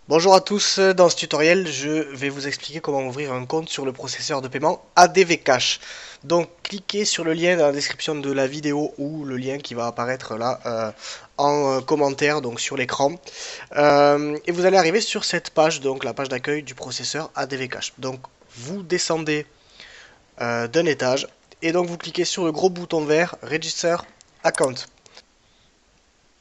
Bonjour à tous, dans ce tutoriel je vais vous expliquer comment ouvrir un compte sur le processeur de paiement ADV Cash. Donc cliquez sur le lien dans la description de la vidéo ou le lien qui va apparaître là en commentaire donc sur l'écran. Et vous allez arriver sur cette page, donc la page d'accueil du processeur ADV Cash. Donc vous descendez d'un étage et donc vous cliquez sur le gros bouton vert Register Account.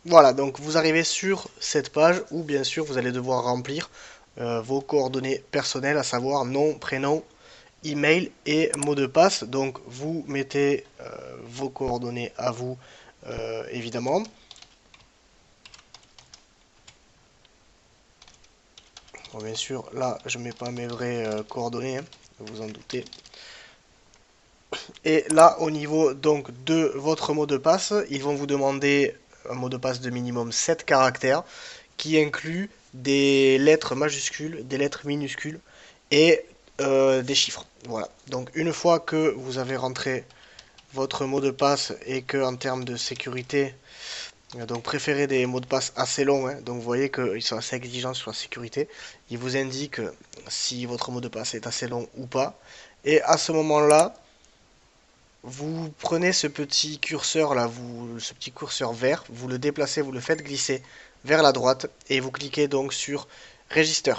Voilà, donc vous arrivez sur cette page où bien sûr vous allez devoir remplir vos coordonnées personnelles, à savoir nom, prénom, email et mot de passe. Donc vous mettez vos coordonnées à vous évidemment. Bon, bien sûr, là je mets pas mes vraies coordonnées, hein, vous vous en doutez. Et là au niveau donc de votre mot de passe, ils vont vous demander un mot de passe de minimum 7 caractères qui inclut des lettres majuscules, des lettres minuscules et des chiffres. Voilà. Donc une fois que vous avez rentré votre mot de passe et que en termes de sécurité, donc préférez des mots de passe assez longs, hein, donc vous voyez qu'ils sont assez exigeants sur la sécurité, ils vous indiquent si votre mot de passe est assez long ou pas. Et à ce moment-là, vous prenez ce petit curseur là, ce petit curseur vert, vous le déplacez, vous le faites glisser vers la droite et vous cliquez donc sur Register.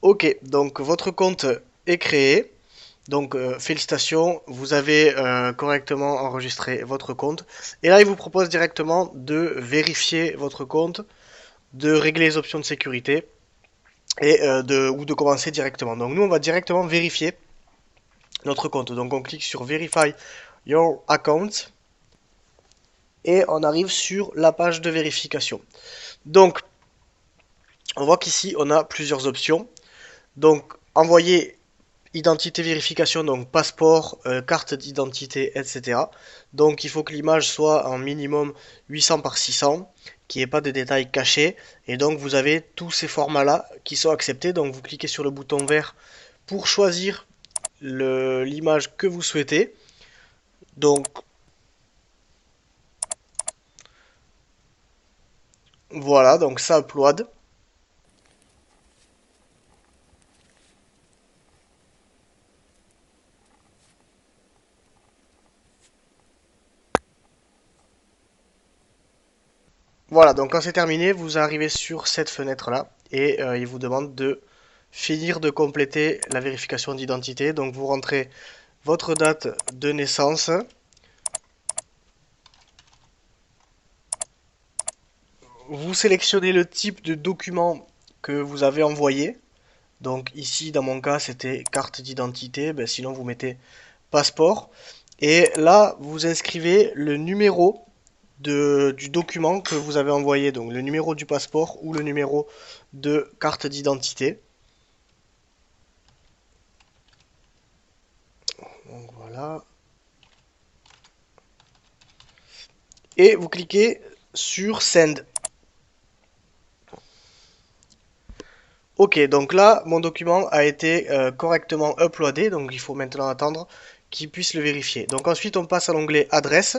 Ok, donc votre compte est créé. Donc félicitations, vous avez correctement enregistré votre compte. Et là, il vous propose directement de vérifier votre compte, de régler les options de sécurité et ou de commencer directement. Donc nous, on va directement vérifier notre compte. Donc on clique sur Verify Your Account et on arrive sur la page de vérification. Donc on voit qu'ici, on a plusieurs options. Donc envoyer identité vérification, donc passeport, carte d'identité, etc. Donc il faut que l'image soit en minimum 800 par 600, qu'il n'y ait pas de détails cachés. Et donc vous avez tous ces formats-là qui sont acceptés. Donc vous cliquez sur le bouton vert pour choisir l'image que vous souhaitez. Donc voilà, donc ça upload. Voilà, donc quand c'est terminé, vous arrivez sur cette fenêtre-là et il vous demande de finir de compléter la vérification d'identité. Donc vous rentrez votre date de naissance, vous sélectionnez le type de document que vous avez envoyé. Donc ici, dans mon cas, c'était carte d'identité. Ben, sinon, vous mettez passeport. Et là, vous inscrivez le numéro du document que vous avez envoyé. Donc le numéro du passeport ou le numéro de carte d'identité. Donc voilà. Et vous cliquez sur Send. Ok, donc là, mon document a été correctement uploadé, donc il faut maintenant attendre qu'il puisse le vérifier. Donc ensuite, on passe à l'onglet Adresse.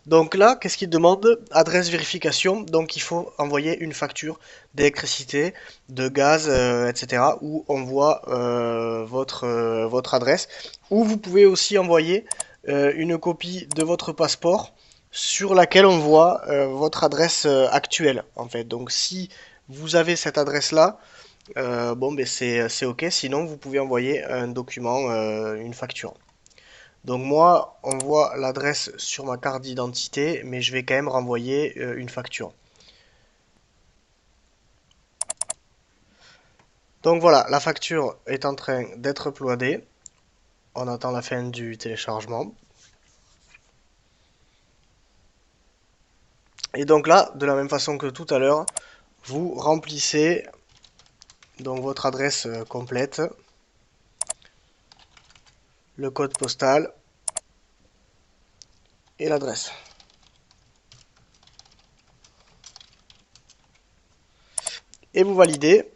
Donc là, qu'est-ce qu'il demande? Adresse vérification, donc il faut envoyer une facture d'électricité, de gaz, etc. où on voit votre adresse. Ou vous pouvez aussi envoyer une copie de votre passeport sur laquelle on voit votre adresse actuelle, en fait. Donc si vous avez cette adresse-là, bon, ben c'est OK. Sinon, vous pouvez envoyer un document, une facture. Donc moi, on voit l'adresse sur ma carte d'identité, mais je vais quand même renvoyer une facture. Donc voilà, la facture est en train d'être uploadée. On attend la fin du téléchargement. Et donc là, de la même façon que tout à l'heure, vous remplissez donc votre adresse complète, le code postal et l'adresse. Et vous validez.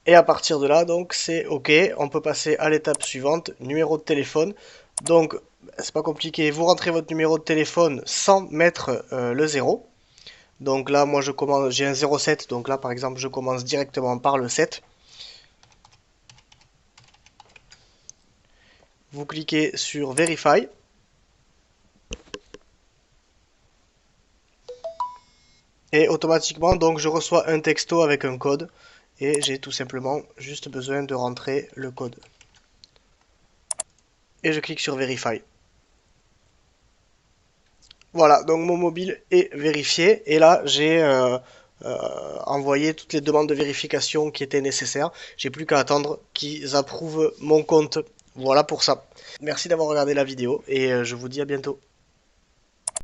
Et à partir de là, donc c'est OK. On peut passer à l'étape suivante, numéro de téléphone. Donc, c'est pas compliqué, vous rentrez votre numéro de téléphone sans mettre le 0. Donc là, moi je commence, j'ai un 07, donc là par exemple, je commence directement par le 7. Vous cliquez sur Verify. Et automatiquement, donc je reçois un texto avec un code. Et j'ai tout simplement juste besoin de rentrer le code. Et je clique sur Verify. Voilà, donc mon mobile est vérifié. Et là, j'ai envoyé toutes les demandes de vérification qui étaient nécessaires. J'ai plus qu'à attendre qu'ils approuvent mon compte. Voilà pour ça. Merci d'avoir regardé la vidéo et je vous dis à bientôt.